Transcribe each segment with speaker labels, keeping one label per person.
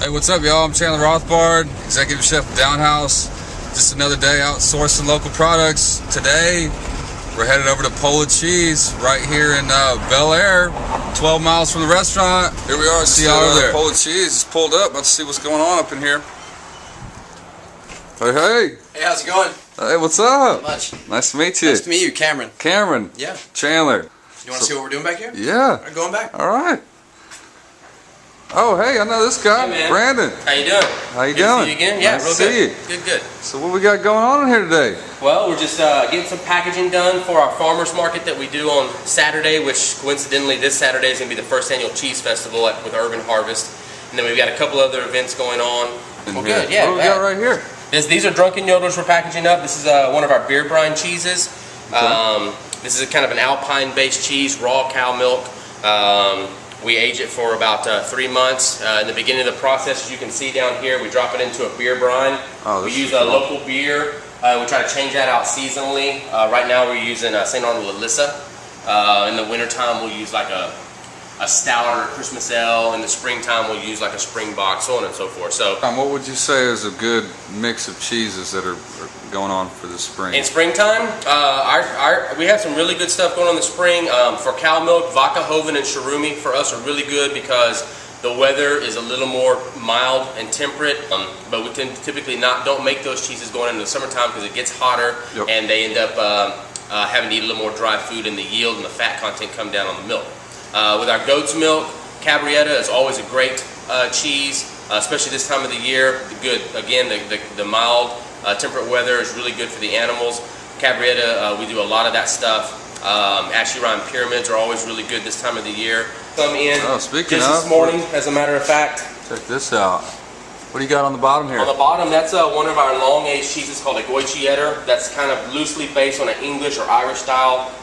Speaker 1: Hey, what's up, y'all? I'm Chandler Rothbard, Executive Chef at Downhouse. Just another day out sourcing local products. Today, we're headed over to Pola Cheese right here in Bel Air, 12 miles from the restaurant. Here we are. See y'all over there. Pola Cheese is pulled up. Let's see what's going on up in here. Hey, hey.
Speaker 2: Hey, how's it going?
Speaker 1: Hey, what's up?
Speaker 2: Not much.
Speaker 1: Nice to meet you.
Speaker 2: Nice to meet you, Cameron.
Speaker 1: Cameron.
Speaker 2: Yeah.
Speaker 1: Chandler.
Speaker 2: You want to see what we're doing back here?
Speaker 1: Yeah.
Speaker 2: We're going back.
Speaker 1: All right. Oh, hey, I know this guy,
Speaker 3: hey,
Speaker 1: Brandon.
Speaker 3: How you doing?
Speaker 1: How you
Speaker 3: good
Speaker 1: doing?
Speaker 3: To see you again? Yeah,
Speaker 1: nice
Speaker 3: real
Speaker 1: to
Speaker 3: good.
Speaker 1: see you.
Speaker 3: Good, good.
Speaker 1: So what we got going on in here today?
Speaker 3: Well, we're just getting some packaging done for our farmers market that we do on Saturday, which coincidentally this Saturday is going to be the first annual cheese festival with Urban Harvest. And then we've got a couple other events going on. Well, good, yeah.
Speaker 1: What do we got right here?
Speaker 3: These are drunken yodels we're packaging up. This is one of our beer brine cheeses. Okay. This is a kind of an alpine-based cheese, raw cow milk. We age it for about 3 months. In the beginning of the process, as you can see down here, we drop it into a beer brine. Oh, we use a local beer. We try to change that out seasonally. Right now we're using St. Arnold Alyssa. In the wintertime we'll use like a stout or a Christmas ale. In the springtime we'll use like a Springbok, so on and so forth. So,
Speaker 1: what would you say is a good mix of cheeses that are going on for the spring?
Speaker 3: In springtime, we have some really good stuff going on in the spring. For cow milk, Vakkahoven and Shirumi for us are really good because the weather is a little more mild and temperate. But we typically don't make those cheeses going into the summertime because it gets hotter. Yep. And they end up having to eat a little more dry food, and the yield and the fat content come down on the milk. With our goat's milk, Cabrietta is always a great cheese, especially this time of the year. The mild temperate weather is really good for the animals. Cabrietta, we do a lot of that stuff. Ashy rind pyramids are always really good this time of the year. Come in just this morning, as a matter of fact.
Speaker 1: Check this out. What do you got on the bottom here?
Speaker 3: On the bottom, that's one of our long-aged cheeses called a Goichieder. That's kind of loosely based on an English or Irish style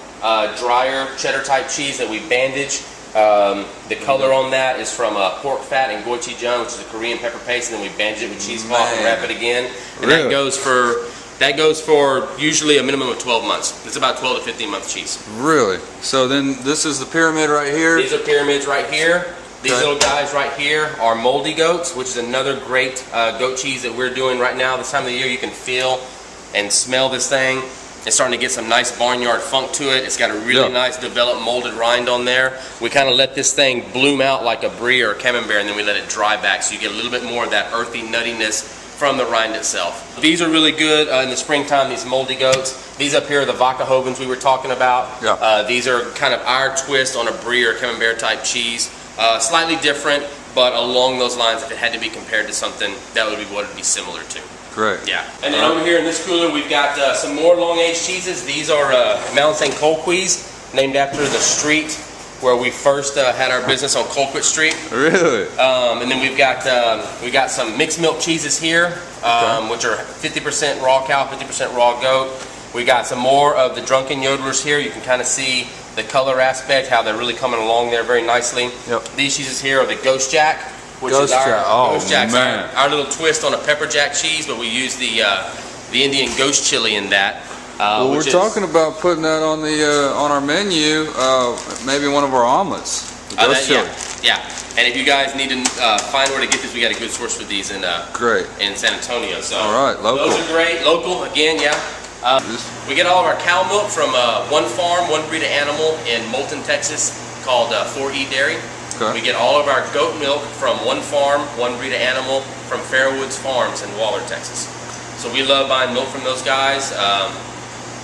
Speaker 3: drier cheddar type cheese that we bandage. The color on that is from pork fat and gochujang, which is a Korean pepper paste, and then we bandage it with cheesecloth and wrap it again. And
Speaker 1: really?
Speaker 3: that goes for usually a minimum of 12 months. It's about 12 to 15 month cheese.
Speaker 1: Really? So then this is the pyramid right here?
Speaker 3: These are pyramids right here. These little guys right here are moldy goats, which is another great goat cheese that we're doing right now. This time of the year you can feel and smell this thing. It's starting to get some nice barnyard funk to it. It's got a really nice developed molded rind on there. We kind of let this thing bloom out like a brie or a camembert, and then we let it dry back so you get a little bit more of that earthy nuttiness from the rind itself. These are really good in the springtime, these moldy goats. These up here are the Vakkahovens we were talking about. Yeah. These are kind of our twist on a brie or camembert type cheese. Slightly different, but along those lines, if it had to be compared to something, that would be what it would be similar to.
Speaker 1: Great.
Speaker 3: Yeah. And then over here in this cooler, we've got some more long-aged cheeses. These are Mount St. Colquise, named after the street where we first had our business on Colquitt Street.
Speaker 1: Really?
Speaker 3: And then we got some mixed milk cheeses here, which are 50% raw cow, 50% raw goat. We got some more of the drunken yodelers here. You can kind of see the color aspect, how they're really coming along there very nicely. Yep. These cheeses here are the Ghost Jack, which is our little twist on a pepper jack cheese, but we use the Indian ghost chili in that.
Speaker 1: Well, we're talking about putting that on the on our menu, maybe one of our omelets. Ghost chili.
Speaker 3: Yeah. And if you guys need to find where to get this, we got a good source for these in San Antonio. So
Speaker 1: all right, local.
Speaker 3: Those are great. Local again, yeah. We get all of our cow milk from one farm, one breed of animal in Moulton, Texas, called 4E Dairy. Okay. We get all of our goat milk from one farm, one breed of animal from Fairwoods Farms in Waller, Texas. So we love buying milk from those guys.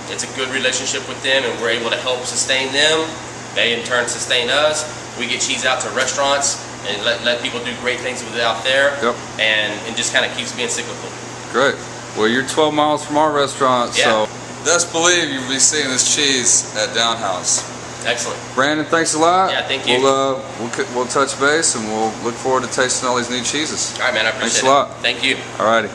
Speaker 3: It's a good relationship with them, and we're able to help sustain them. They in turn sustain us. We get cheese out to restaurants and let people do great things with it out there. Yep. And it just kind of keeps being cyclical. Great.
Speaker 1: Well, you're 12 miles from our restaurant, so best believe you'll be seeing this cheese at Downhouse.
Speaker 3: Excellent.
Speaker 1: Brandon, thanks a lot.
Speaker 3: Yeah, thank you.
Speaker 1: We'll touch base, and we'll look forward to tasting all these new cheeses.
Speaker 3: All right, man, I appreciate it.
Speaker 1: Thanks a lot.
Speaker 3: Thank you.
Speaker 1: All righty.